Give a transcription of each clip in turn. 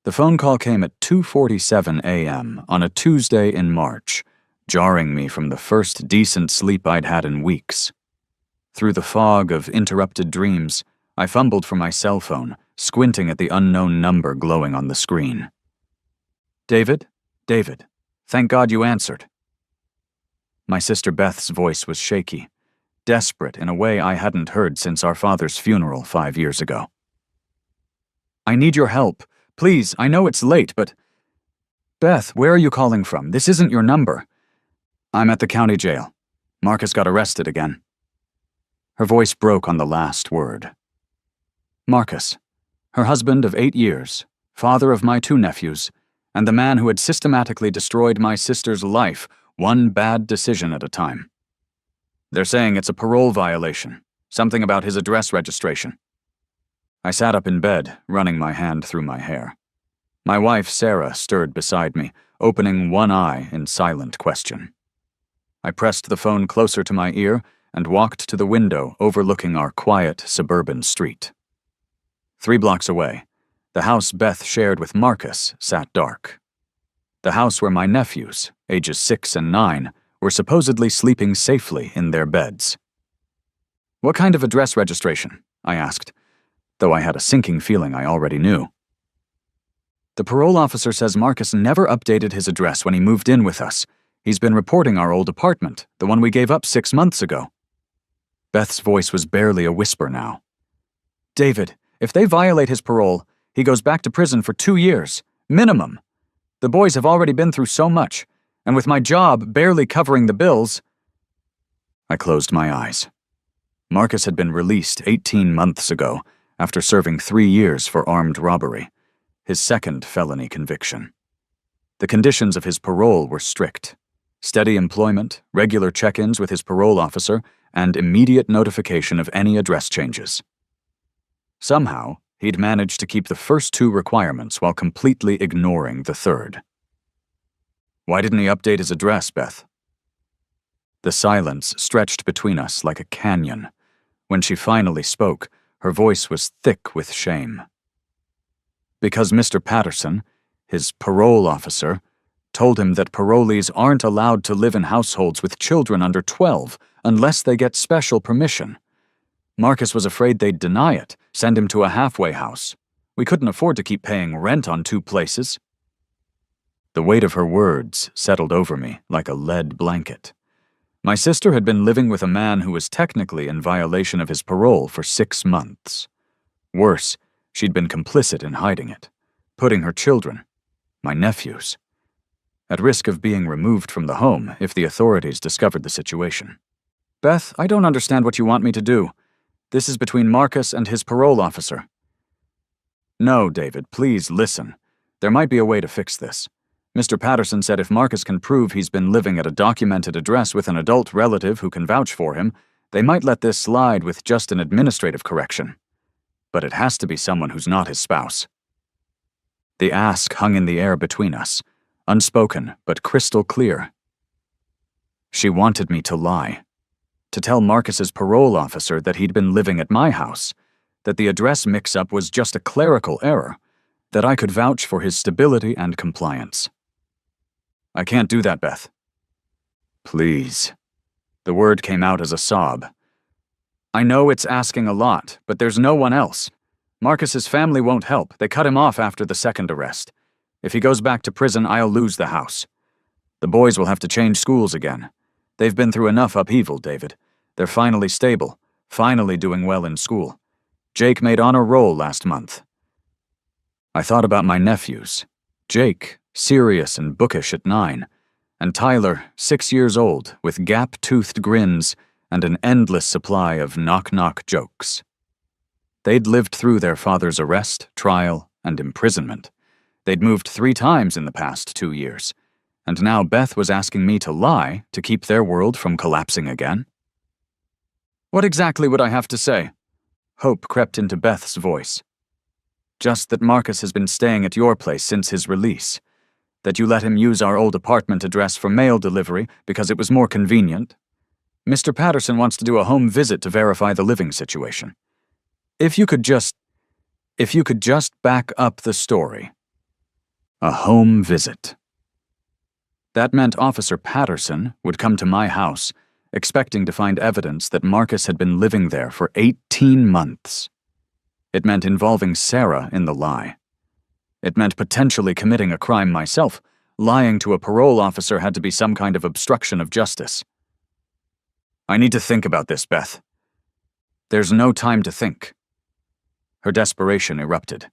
The phone call came at 2:47 a.m. on a Tuesday in March, jarring me from the first decent sleep I'd had in weeks. Through the fog of interrupted dreams, I fumbled for my cell phone, squinting at the unknown number glowing on the screen. "David? David, thank God you answered." My sister Beth's voice was shaky, desperate in a way I hadn't heard since our father's funeral 5 years ago. "I need your help. Please, I know it's late, but—" "Beth, where are you calling from? This isn't your number." "I'm at the county jail. Marcus got arrested again." Her voice broke on the last word. Marcus, her husband of 8 years, father of my 2 nephews, and the man who had systematically destroyed my sister's life, one bad decision at a time. They're saying it's a parole violation, something about his address registration. I sat up in bed, running my hand through my hair. My wife, Sarah, stirred beside me, opening one eye in silent question. I pressed the phone closer to my ear and walked to the window overlooking our quiet suburban street. 3 blocks away, the house Beth shared with Marcus sat dark. The house where my nephews, ages 6 and 9, were supposedly sleeping safely in their beds. "What kind of address registration?" I asked, though I had a sinking feeling I already knew. "The parole officer says Marcus never updated his address when he moved in with us. He's been reporting our old apartment, the one we gave up 6 months ago." Beth's voice was barely a whisper now. "David, if they violate his parole, he goes back to prison for 2 years, minimum. The boys have already been through so much, and with my job barely covering the bills—" I closed my eyes. Marcus had been released 18 months ago, after serving 3 years for armed robbery, his second felony conviction. The conditions of his parole were strict: steady employment, regular check-ins with his parole officer, and immediate notification of any address changes. Somehow, he'd managed to keep the first 2 requirements while completely ignoring the third. "Why didn't he update his address, Beth?" The silence stretched between us like a canyon. When she finally spoke, her voice was thick with shame. "Because Mr. Patterson, his parole officer, told him that parolees aren't allowed to live in households with children under 12 unless they get special permission. Marcus was afraid they'd deny it, send him to a halfway house. We couldn't afford to keep paying rent on 2 places." The weight of her words settled over me like a lead blanket. My sister had been living with a man who was technically in violation of his parole for 6 months. Worse, she'd been complicit in hiding it, putting her children, my nephews, at risk of being removed from the home if the authorities discovered the situation. "Beth, I don't understand what you want me to do. This is between Marcus and his parole officer." "No, David, please listen. There might be a way to fix this. Mr. Patterson said if Marcus can prove he's been living at a documented address with an adult relative who can vouch for him, they might let this slide with just an administrative correction. But it has to be someone who's not his spouse." The ask hung in the air between us, unspoken but crystal clear. She wanted me to lie, to tell Marcus's parole officer that he'd been living at my house, that the address mix-up was just a clerical error, that I could vouch for his stability and compliance. "I can't do that, Beth." "Please." The word came out as a sob. "I know it's asking a lot, but there's no one else. Marcus's family won't help. They cut him off after the second arrest. If he goes back to prison, I'll lose the house. The boys will have to change schools again. They've been through enough upheaval, David. They're finally stable, finally doing well in school. Jake made honor roll last month." I thought about my nephews. Jake, serious and bookish at 9, and Tyler, 6 years old, with gap-toothed grins and an endless supply of knock-knock jokes. They'd lived through their father's arrest, trial, and imprisonment. They'd moved 3 times in the past 2 years, and now Beth was asking me to lie to keep their world from collapsing again. "What exactly would I have to say?" Hope crept into Beth's voice. "Just that Marcus has been staying at your place since his release. That you let him use our old apartment address for mail delivery because it was more convenient. Mr. Patterson wants to do a home visit to verify the living situation. If you could just back up the story." A home visit. That meant Officer Patterson would come to my house, expecting to find evidence that Marcus had been living there for 18 months. It meant involving Sarah in the lie. It meant potentially committing a crime myself. Lying to a parole officer had to be some kind of obstruction of justice. I need to think about this, Beth. There's no time to think. Her desperation erupted.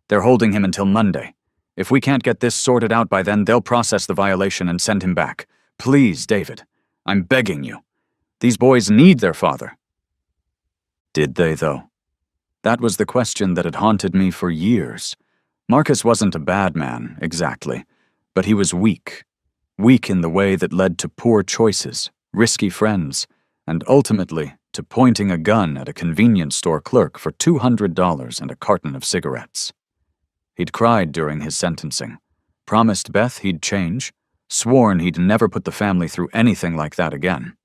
They're holding him until Monday. If we can't get this sorted out by then, they'll process the violation and send him back. Please, David. I'm begging you. These boys need their father. Did they, though? That was the question that had haunted me for years. Marcus wasn't a bad man, exactly, but he was weak. Weak in the way that led to poor choices, risky friends, and ultimately to pointing a gun at a convenience store clerk for $200 and a carton of cigarettes. He'd cried during his sentencing, promised Beth he'd change, sworn he'd never put the family through anything like that again.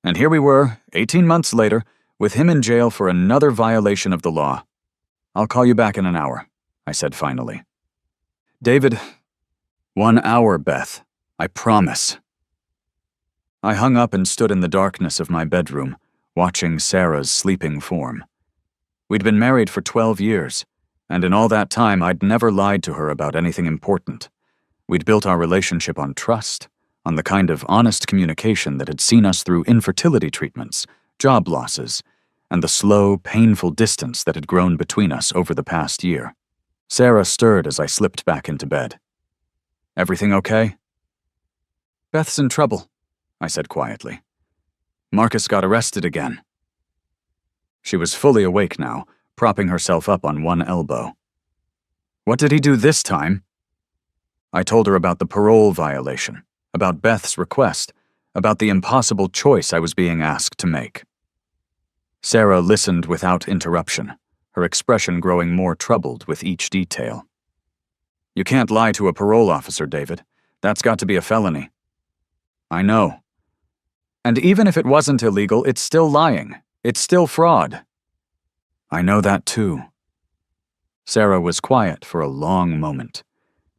And here we were, 18 months later, with him in jail for another violation of the law. I'll call you back in an hour, I said finally. David, 1 hour, Beth. I promise. I hung up and stood in the darkness of my bedroom, watching Sarah's sleeping form. We'd been married for 12 years, and in all that time I'd never lied to her about anything important. We'd built our relationship on trust, on the kind of honest communication that had seen us through infertility treatments, job losses, and the slow, painful distance that had grown between us over the past year. Sarah stirred as I slipped back into bed. Everything okay? Beth's in trouble, I said quietly. Marcus got arrested again. She was fully awake now, propping herself up on one elbow. What did he do this time? I told her about the parole violation, about Beth's request, about the impossible choice I was being asked to make. Sarah listened without interruption, her expression growing more troubled with each detail. You can't lie to a parole officer, David. That's got to be a felony. I know. And even if it wasn't illegal, it's still lying. It's still fraud. I know that too. Sarah was quiet for a long moment.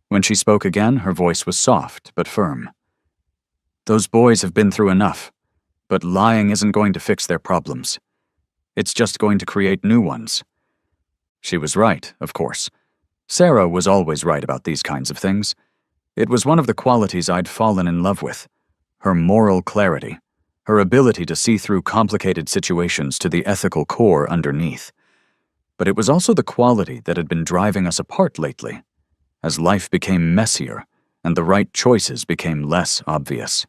When she spoke again, her voice was soft but firm. Those boys have been through enough, but lying isn't going to fix their problems. It's just going to create new ones. She was right, of course. Sarah was always right about these kinds of things. It was one of the qualities I'd fallen in love with. Her moral clarity, her ability to see through complicated situations to the ethical core underneath. But it was also the quality that had been driving us apart lately, as life became messier and the right choices became less obvious.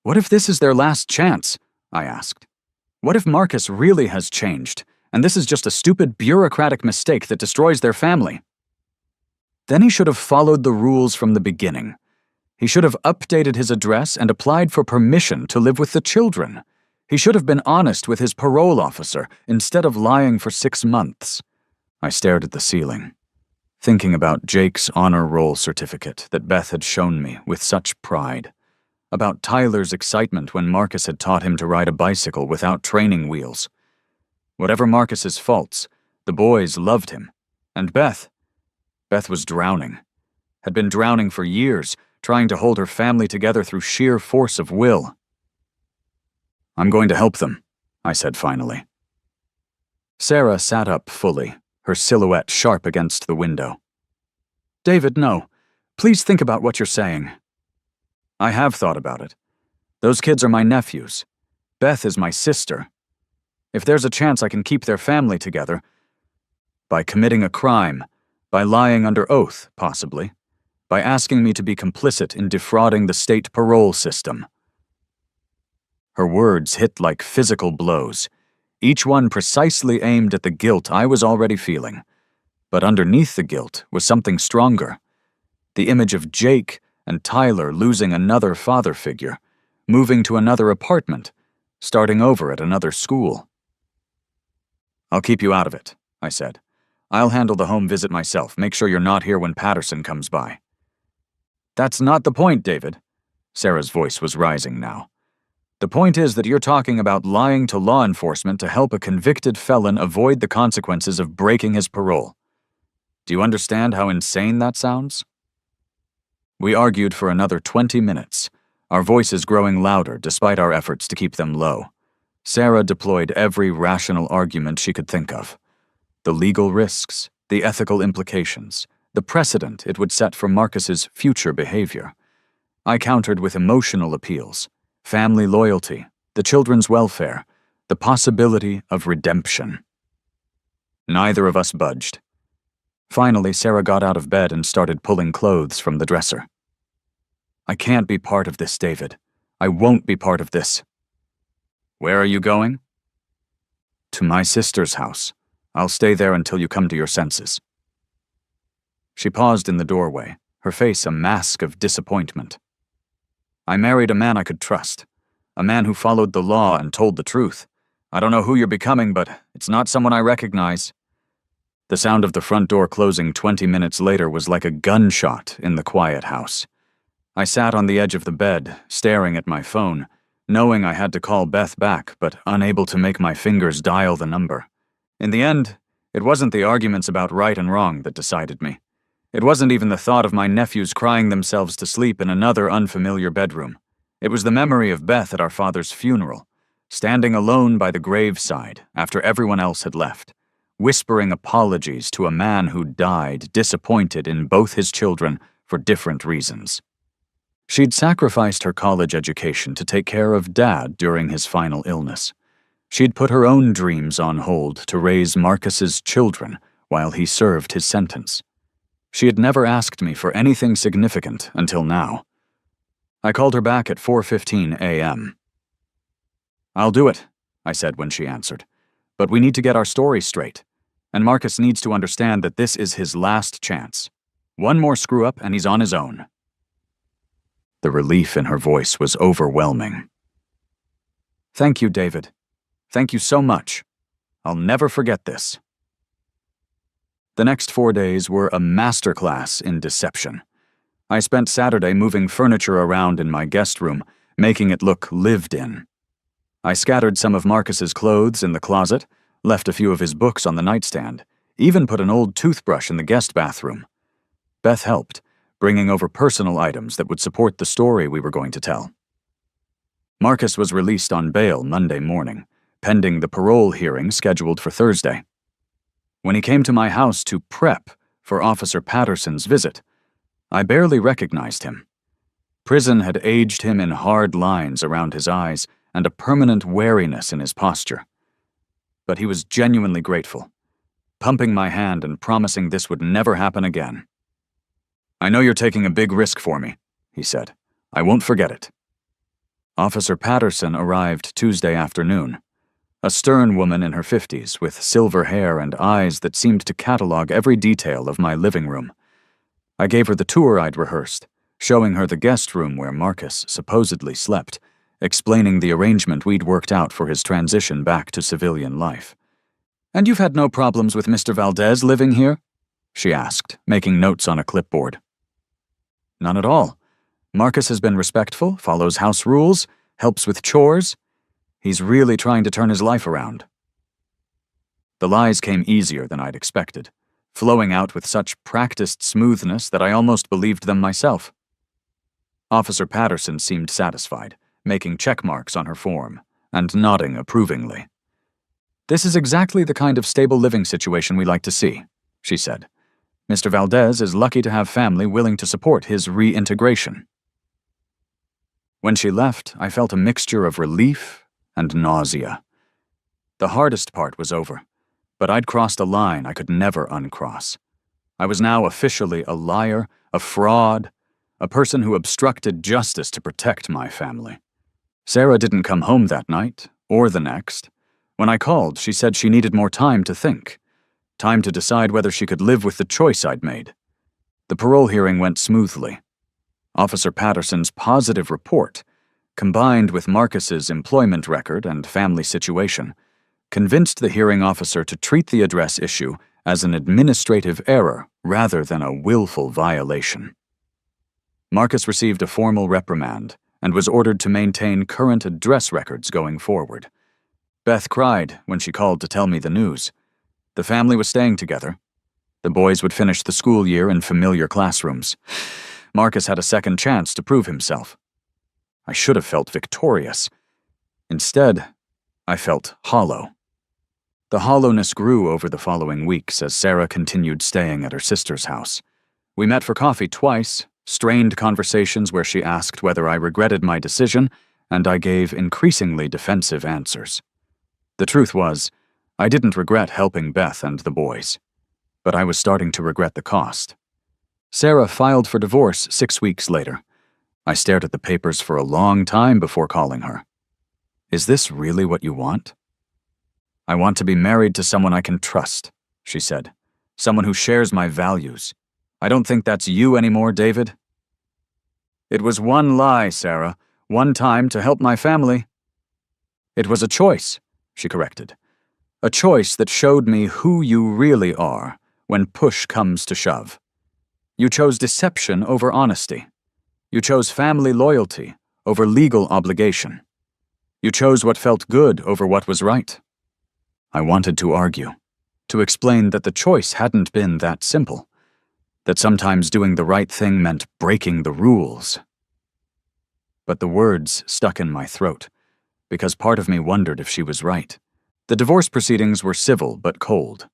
What if this is their last chance? I asked. What if Marcus really has changed, and this is just a stupid bureaucratic mistake that destroys their family? Then he should have followed the rules from the beginning. He should have updated his address and applied for permission to live with the children. He should have been honest with his parole officer instead of lying for 6 months. I stared at the ceiling, thinking about Jake's honor roll certificate that Beth had shown me with such pride, about Tyler's excitement when Marcus had taught him to ride a bicycle without training wheels. Whatever Marcus's faults, the boys loved him. And Beth was drowning, had been drowning for years, trying to hold her family together through sheer force of will. I'm going to help them, I said finally. Sarah sat up fully, her silhouette sharp against the window. David, no. Please think about what you're saying. I have thought about it. Those kids are my nephews. Beth is my sister. If there's a chance I can keep their family together, by committing a crime, by lying under oath, possibly, by asking me to be complicit in defrauding the state parole system. Her words hit like physical blows, each one precisely aimed at the guilt I was already feeling. But underneath the guilt was something stronger. The image of Jake and Tyler losing another father figure, moving to another apartment, starting over at another school. I'll keep you out of it, I said. I'll handle the home visit myself. Make sure you're not here when Patterson comes by. That's not the point, David. Sarah's voice was rising now. The point is that you're talking about lying to law enforcement to help a convicted felon avoid the consequences of breaking his parole. Do you understand how insane that sounds? We argued for another 20 minutes, our voices growing louder despite our efforts to keep them low. Sarah deployed every rational argument she could think of. The legal risks, the ethical implications, the precedent it would set for Marcus's future behavior. I countered with emotional appeals, family loyalty, the children's welfare, the possibility of redemption. Neither of us budged. Finally, Sarah got out of bed and started pulling clothes from the dresser. I can't be part of this, David. I won't be part of this. Where are you going? To my sister's house. I'll stay there until you come to your senses. She paused in the doorway, her face a mask of disappointment. I married a man I could trust, a man who followed the law and told the truth. I don't know who you're becoming, but it's not someone I recognize. The sound of the front door closing 20 minutes later was like a gunshot in the quiet house. I sat on the edge of the bed, staring at my phone, knowing I had to call Beth back, but unable to make my fingers dial the number. In the end, it wasn't the arguments about right and wrong that decided me. It wasn't even the thought of my nephews crying themselves to sleep in another unfamiliar bedroom. It was the memory of Beth at our father's funeral, standing alone by the graveside after everyone else had left, whispering apologies to a man who died disappointed in both his children for different reasons. She'd sacrificed her college education to take care of Dad during his final illness. She'd put her own dreams on hold to raise Marcus's children while he served his sentence. She had never asked me for anything significant until now. I called her back at 4:15 a.m. I'll do it, I said when she answered. But we need to get our story straight. And Marcus needs to understand that this is his last chance. One more screw-up and he's on his own. The relief in her voice was overwhelming. Thank you, David. Thank you so much. I'll never forget this. The next 4 days were a masterclass in deception. I spent Saturday moving furniture around in my guest room, making it look lived in. I scattered some of Marcus's clothes in the closet, left a few of his books on the nightstand, even put an old toothbrush in the guest bathroom. Beth helped, bringing over personal items that would support the story we were going to tell. Marcus was released on bail Monday morning, pending the parole hearing scheduled for Thursday. When he came to my house to prep for Officer Patterson's visit, I barely recognized him. Prison had aged him in hard lines around his eyes and a permanent wariness in his posture. But he was genuinely grateful, pumping my hand and promising this would never happen again. I know you're taking a big risk for me, he said. I won't forget it. Officer Patterson arrived Tuesday afternoon. A stern woman in her 50s with silver hair and eyes that seemed to catalog every detail of my living room. I gave her the tour I'd rehearsed, showing her the guest room where Marcus supposedly slept, explaining the arrangement we'd worked out for his transition back to civilian life. "And you've had no problems with Mr. Valdez living here?" she asked, making notes on a clipboard. "None at all. Marcus has been respectful, follows house rules, helps with chores. He's really trying to turn his life around." The lies came easier than I'd expected, flowing out with such practiced smoothness that I almost believed them myself. Officer Patterson seemed satisfied, making check marks on her form, and nodding approvingly. "This is exactly the kind of stable living situation we like to see," she said. "Mr. Valdez is lucky to have family willing to support his reintegration." When she left, I felt a mixture of relief and nausea. The hardest part was over, but I'd crossed a line I could never uncross. I was now officially a liar, a fraud, a person who obstructed justice to protect my family. Sarah didn't come home that night, or the next. When I called, she said she needed more time to think, time to decide whether she could live with the choice I'd made. The parole hearing went smoothly. Officer Patterson's positive report, combined with Marcus's employment record and family situation, convinced the hearing officer to treat the address issue as an administrative error rather than a willful violation. Marcus received a formal reprimand and was ordered to maintain current address records going forward. Beth cried when she called to tell me the news. The family was staying together. The boys would finish the school year in familiar classrooms. Marcus had a second chance to prove himself. I should have felt victorious. Instead, I felt hollow. The hollowness grew over the following weeks as Sarah continued staying at her sister's house. We met for coffee twice, strained conversations where she asked whether I regretted my decision, and I gave increasingly defensive answers. The truth was, I didn't regret helping Beth and the boys, but I was starting to regret the cost. Sarah filed for divorce 6 weeks later. I stared at the papers for a long time before calling her. "Is this really what you want?" "I want to be married to someone I can trust," she said. "Someone who shares my values. I don't think that's you anymore, David." "It was one lie, Sarah. One time to help my family." "It was a choice," she corrected. "A choice that showed me who you really are when push comes to shove. You chose deception over honesty. You chose family loyalty over legal obligation. You chose what felt good over what was right." I wanted to argue, to explain that the choice hadn't been that simple, that sometimes doing the right thing meant breaking the rules. But the words stuck in my throat, because part of me wondered if she was right. The divorce proceedings were civil but cold.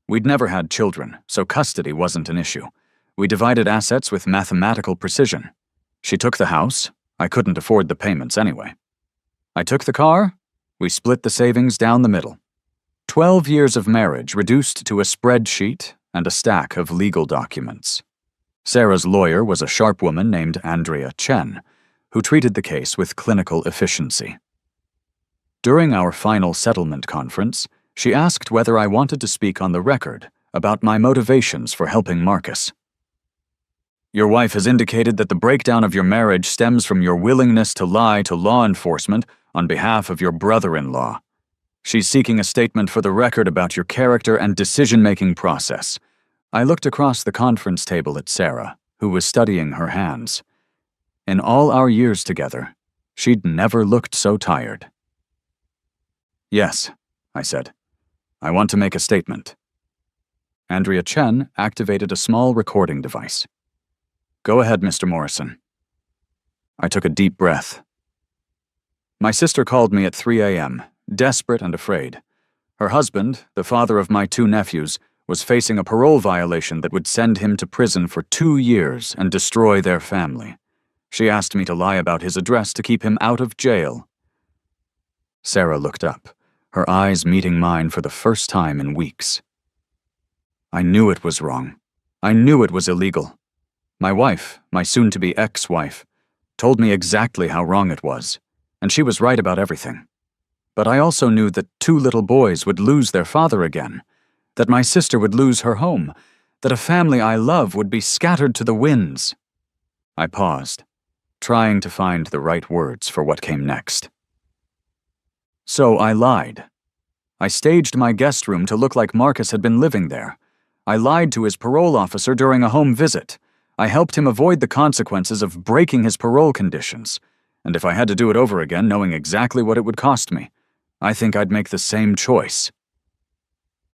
We'd never had children, so custody wasn't an issue. We divided assets with mathematical precision. She took the house. I couldn't afford the payments anyway. I took the car. We split the savings down the middle. 12 years of marriage reduced to a spreadsheet and a stack of legal documents. Sarah's lawyer was a sharp woman named Andrea Chen, who treated the case with clinical efficiency. During our final settlement conference, she asked whether I wanted to speak on the record about my motivations for helping Marcus. "Your wife has indicated that the breakdown of your marriage stems from your willingness to lie to law enforcement on behalf of your brother-in-law. She's seeking a statement for the record about your character and decision-making process." I looked across the conference table at Sarah, who was studying her hands. In all our years together, she'd never looked so tired. "Yes," I said. "I want to make a statement." Andrea Chen activated a small recording device. "Go ahead, Mr. Morrison." I took a deep breath. My sister called me at 3 a.m., desperate and afraid. Her husband, the father of my 2 nephews, was facing a parole violation that would send him to prison for 2 years and destroy their family. She asked me to lie about his address to keep him out of jail. Sarah looked up, her eyes meeting mine for the first time in weeks. I knew it was wrong. I knew it was illegal. My wife, my soon-to-be ex-wife, told me exactly how wrong it was, and she was right about everything. But I also knew that 2 little boys would lose their father again, that my sister would lose her home, that a family I love would be scattered to the winds. I paused, trying to find the right words for what came next. So I lied. I staged my guest room to look like Marcus had been living there. I lied to his parole officer during a home visit. I helped him avoid the consequences of breaking his parole conditions. And if I had to do it over again, knowing exactly what it would cost me, I think I'd make the same choice.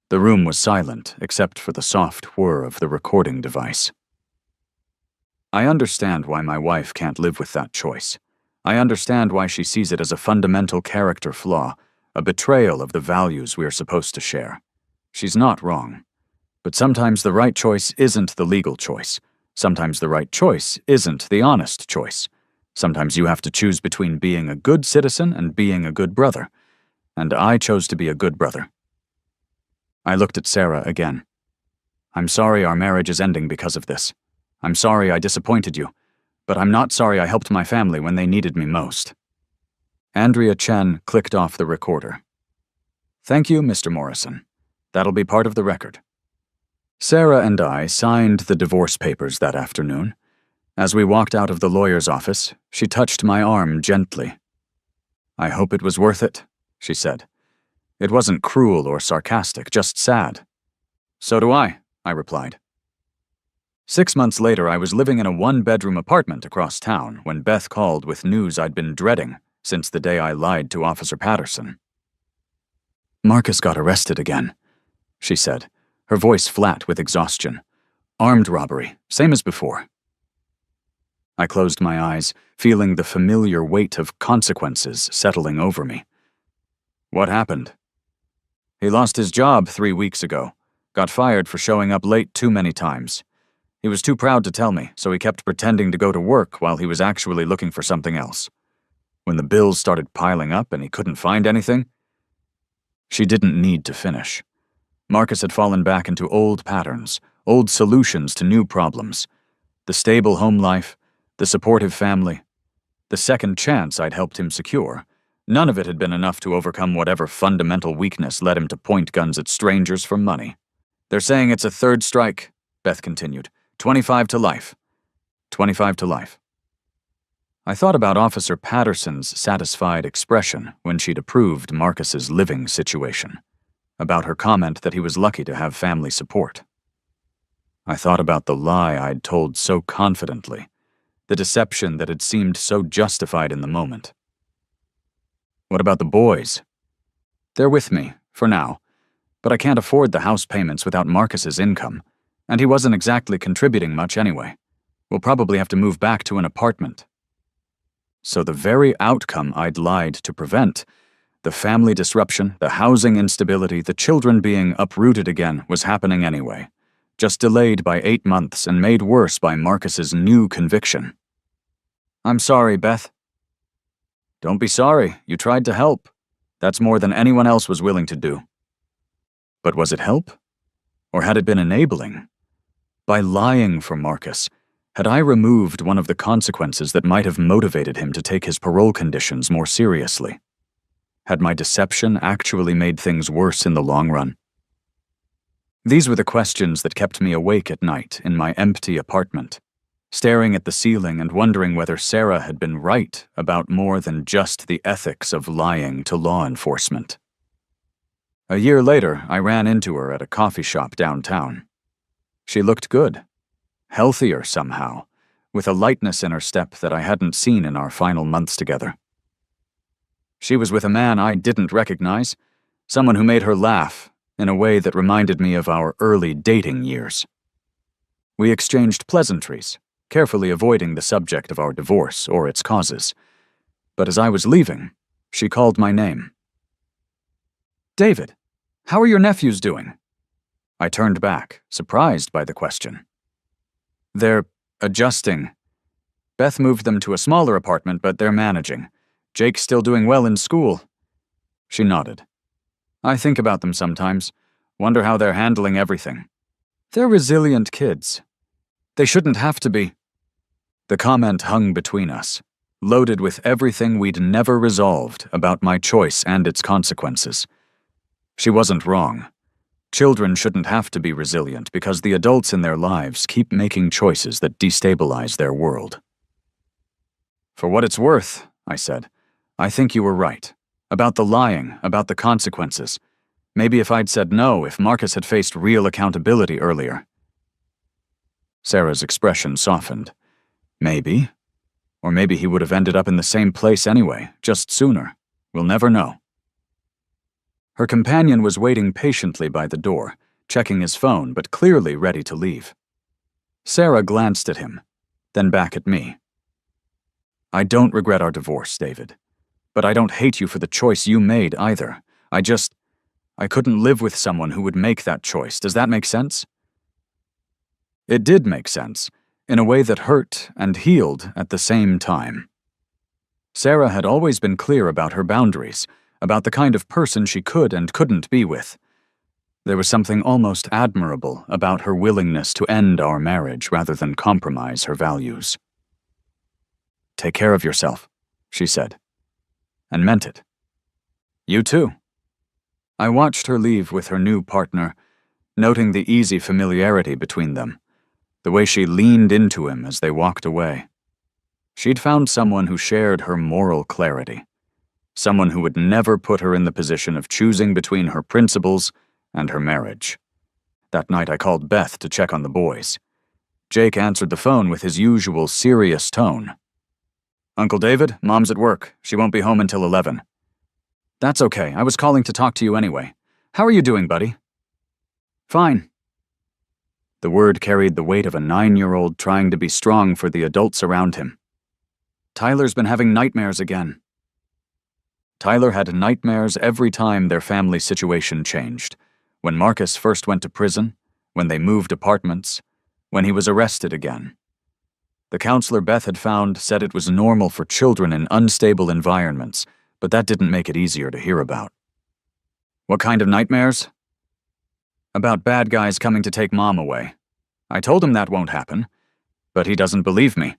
The room was silent, except for the soft whir of the recording device. I understand why my wife can't live with that choice. I understand why she sees it as a fundamental character flaw, a betrayal of the values we are supposed to share. She's not wrong. But sometimes the right choice isn't the legal choice. Sometimes the right choice isn't the honest choice. Sometimes you have to choose between being a good citizen and being a good brother. And I chose to be a good brother. I looked at Sarah again. "I'm sorry our marriage is ending because of this. I'm sorry I disappointed you, but I'm not sorry I helped my family when they needed me most." Andrea Chen clicked off the recorder. "Thank you, Mr. Morrison. That'll be part of the record." Sarah and I signed the divorce papers that afternoon. As we walked out of the lawyer's office, she touched my arm gently. "I hope it was worth it," she said. It wasn't cruel or sarcastic, just sad. "So do I replied. 6 months later, I was living in a 1-bedroom apartment across town when Beth called with news I'd been dreading since the day I lied to Officer Patterson. "Marcus got arrested again," she said, her voice flat with exhaustion. "Armed robbery, same as before." I closed my eyes, feeling the familiar weight of consequences settling over me. "What happened?" "He lost his job 3 weeks ago. Got fired for showing up late too many times. He was too proud to tell me, so he kept pretending to go to work while he was actually looking for something else. When the bills started piling up and he couldn't find anything..." She didn't need to finish. Marcus had fallen back into old patterns, old solutions to new problems. The stable home life, the supportive family, the second chance I'd helped him secure. None of it had been enough to overcome whatever fundamental weakness led him to point guns at strangers for money. "They're saying it's a third strike," Beth continued. 25 to life. 25 to life. I thought about Officer Patterson's satisfied expression when she'd approved Marcus's living situation, about her comment that he was lucky to have family support. I thought about the lie I'd told so confidently, the deception that had seemed so justified in the moment. "What about the boys?" "They're with me, for now, but I can't afford the house payments without Marcus's income, and he wasn't exactly contributing much anyway. We'll probably have to move back to an apartment." So the very outcome I'd lied to prevent, the family disruption, the housing instability, the children being uprooted again, was happening anyway, just delayed by 8 months and made worse by Marcus's new conviction. "I'm sorry, Beth." "Don't be sorry. You tried to help. That's more than anyone else was willing to do." But was it help? Or had it been enabling? By lying for Marcus, had I removed one of the consequences that might have motivated him to take his parole conditions more seriously? Had my deception actually made things worse in the long run? These were the questions that kept me awake at night in my empty apartment, staring at the ceiling and wondering whether Sarah had been right about more than just the ethics of lying to law enforcement. A year later, I ran into her at a coffee shop downtown. She looked good, healthier somehow, with a lightness in her step that I hadn't seen in our final months together. She was with a man I didn't recognize, someone who made her laugh in a way that reminded me of our early dating years. We exchanged pleasantries, carefully avoiding the subject of our divorce or its causes. But as I was leaving, she called my name. "David, how are your nephews doing?" I turned back, surprised by the question. "They're adjusting. Beth moved them to a smaller apartment, but they're managing. Jake's still doing well in school." She nodded. "I think about them sometimes, wonder how they're handling everything. They're resilient kids. They shouldn't have to be." The comment hung between us, loaded with everything we'd never resolved about my choice and its consequences. She wasn't wrong. Children shouldn't have to be resilient because the adults in their lives keep making choices that destabilize their world. "For what it's worth," I said, "I think you were right. About the lying, about the consequences. Maybe if I'd said no, if Marcus had faced real accountability earlier." Sarah's expression softened. Maybe. Or maybe he would have ended up in the same place anyway, just sooner. We'll never know. Her companion was waiting patiently by the door, checking his phone, but clearly ready to leave. Sarah glanced at him, then back at me. "I don't regret our divorce, David. But I don't hate you for the choice you made either. I couldn't live with someone who would make that choice. Does that make sense?" It did make sense, in a way that hurt and healed at the same time. Sarah had always been clear about her boundaries, about the kind of person she could and couldn't be with. There was something almost admirable about her willingness to end our marriage rather than compromise her values. "Take care of yourself," she said, and meant it. "You too." I watched her leave with her new partner, noting the easy familiarity between them, the way she leaned into him as they walked away. She'd found someone who shared her moral clarity, someone who would never put her in the position of choosing between her principles and her marriage. That night I called Beth to check on the boys. Jake answered the phone with his usual serious tone. "Uncle David, Mom's at work. She won't be home until 11. "That's okay. I was calling to talk to you anyway. How are you doing, buddy?" "Fine. The word carried the weight of a 9-year-old trying to be strong for the adults around him. Tyler's been having nightmares again. Tyler had nightmares every time their family situation changed. When Marcus first went to prison, when they moved apartments, when he was arrested again. The counselor Beth had found said it was normal for children in unstable environments, but that didn't make it easier to hear about. What kind of nightmares? About bad guys coming to take Mom away. I told him that won't happen, but he doesn't believe me.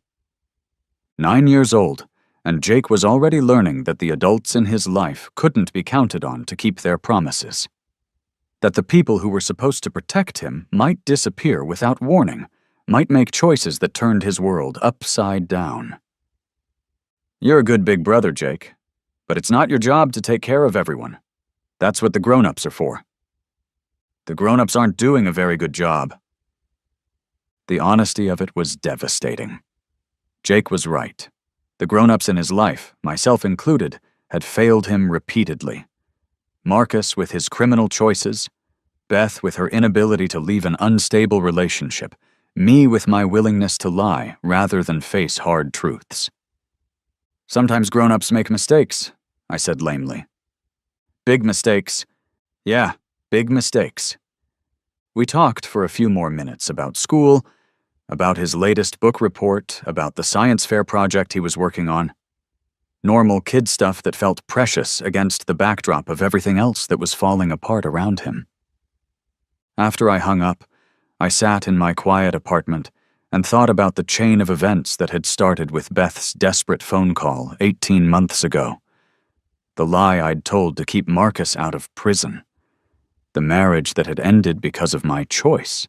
9 years old, and Jake was already learning that the adults in his life couldn't be counted on to keep their promises. That the people who were supposed to protect him might disappear without warning, might make choices that turned his world upside down. You're a good big brother, Jake, but it's not your job to take care of everyone. That's what the grown-ups are for. The grown-ups aren't doing a very good job. The honesty of it was devastating. Jake was right. The grown-ups in his life, myself included, had failed him repeatedly. Marcus with his criminal choices, Beth with her inability to leave an unstable relationship, me with my willingness to lie rather than face hard truths. Sometimes grown-ups make mistakes, I said lamely. Big mistakes. Yeah, big mistakes. We talked for a few more minutes about school, about his latest book report, about the science fair project he was working on. Normal kid stuff that felt precious against the backdrop of everything else that was falling apart around him. After I hung up, I sat in my quiet apartment and thought about the chain of events that had started with Beth's desperate phone call 18 months ago. The lie I'd told to keep Marcus out of prison. The marriage that had ended because of my choice.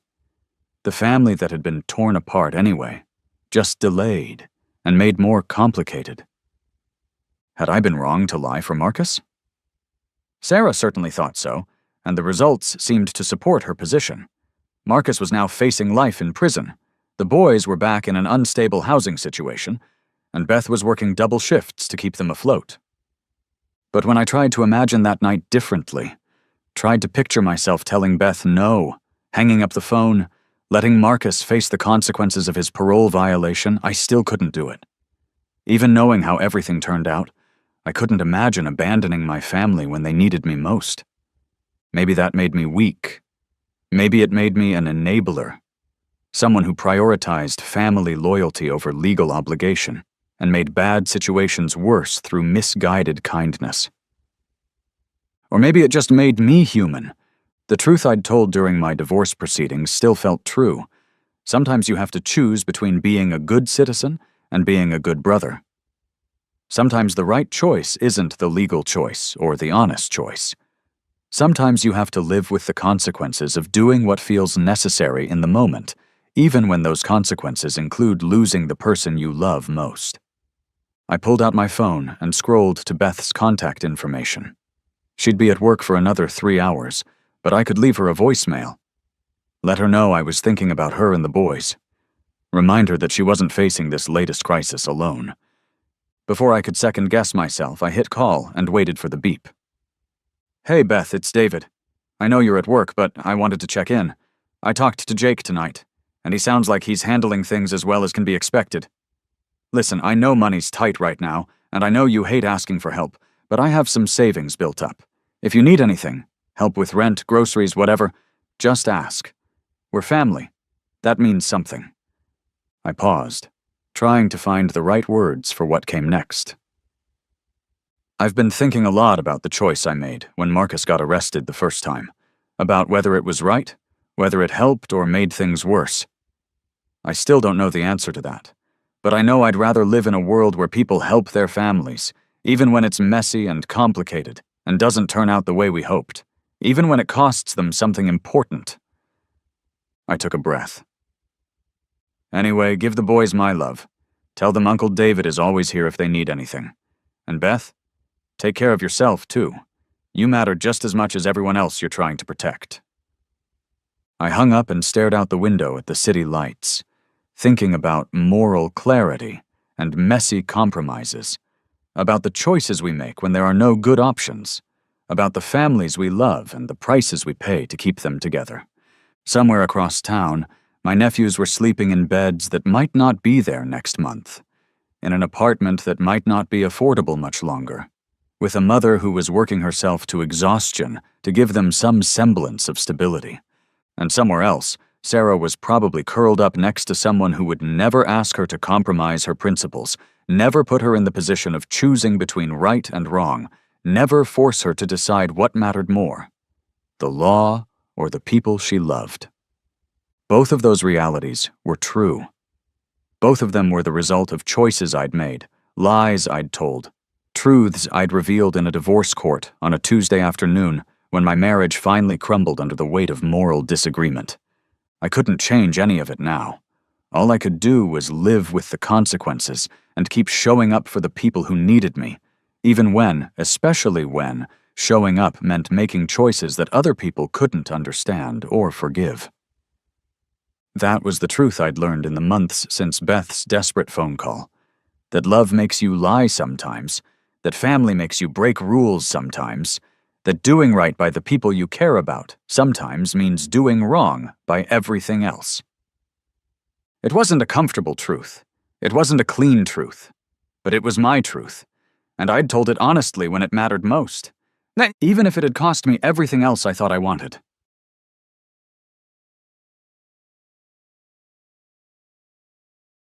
The family that had been torn apart anyway, just delayed and made more complicated. Had I been wrong to lie for Marcus? Sarah certainly thought so, and the results seemed to support her position. Marcus was now facing life in prison. The boys were back in an unstable housing situation, and Beth was working double shifts to keep them afloat. But when I tried to imagine that night differently, tried to picture myself telling Beth no, hanging up the phone, letting Marcus face the consequences of his parole violation, I still couldn't do it. Even knowing how everything turned out, I couldn't imagine abandoning my family when they needed me most. Maybe that made me weak. Maybe it made me an enabler. Someone who prioritized family loyalty over legal obligation and made bad situations worse through misguided kindness. Or maybe it just made me human. The truth I'd told during my divorce proceedings still felt true. Sometimes you have to choose between being a good citizen and being a good brother. Sometimes the right choice isn't the legal choice or the honest choice. Sometimes you have to live with the consequences of doing what feels necessary in the moment, even when those consequences include losing the person you love most. I pulled out my phone and scrolled to Beth's contact information. She'd be at work for another 3 hours, but I could leave her a voicemail. Let her know I was thinking about her and the boys. Remind her that she wasn't facing this latest crisis alone. Before I could second-guess myself, I hit call and waited for the beep. Hey, Beth, it's David. I know you're at work, but I wanted to check in. I talked to Jake tonight, and he sounds like he's handling things as well as can be expected. Listen, I know money's tight right now, and I know you hate asking for help, but I have some savings built up. If you need anything, help with rent, groceries, whatever, just ask. We're family. That means something. I paused, trying to find the right words for what came next. I've been thinking a lot about the choice I made when Marcus got arrested the first time, about whether it was right, whether it helped or made things worse. I still don't know the answer to that, but I know I'd rather live in a world where people help their families, even when it's messy and complicated and doesn't turn out the way we hoped, even when it costs them something important. I took a breath. Anyway, give the boys my love. Tell them Uncle David is always here if they need anything. And Beth, take care of yourself, too. You matter just as much as everyone else you're trying to protect. I hung up and stared out the window at the city lights, thinking about moral clarity and messy compromises, about the choices we make when there are no good options, about the families we love and the prices we pay to keep them together. Somewhere across town, My nephews were sleeping in beds that might not be there next month, in an apartment that might not be affordable much longer, with a mother who was working herself to exhaustion to give them some semblance of stability. And somewhere else, Sarah was probably curled up next to someone who would never ask her to compromise her principles, never put her in the position of choosing between right and wrong, never force her to decide what mattered more, the law or the people she loved. Both of those realities were true. Both of them were the result of choices I'd made, lies I'd told, truths I'd revealed in a divorce court on a Tuesday afternoon when my marriage finally crumbled under the weight of moral disagreement. I couldn't change any of it now. All I could do was live with the consequences and keep showing up for the people who needed me, even when, especially when, showing up meant making choices that other people couldn't understand or forgive. That was the truth I'd learned in the months since Beth's desperate phone call. That love makes you lie sometimes, that family makes you break rules sometimes, that doing right by the people you care about sometimes means doing wrong by everything else. It wasn't a comfortable truth. It wasn't a clean truth. But it was my truth, and I'd told it honestly when it mattered most, even if it had cost me everything else I thought I wanted.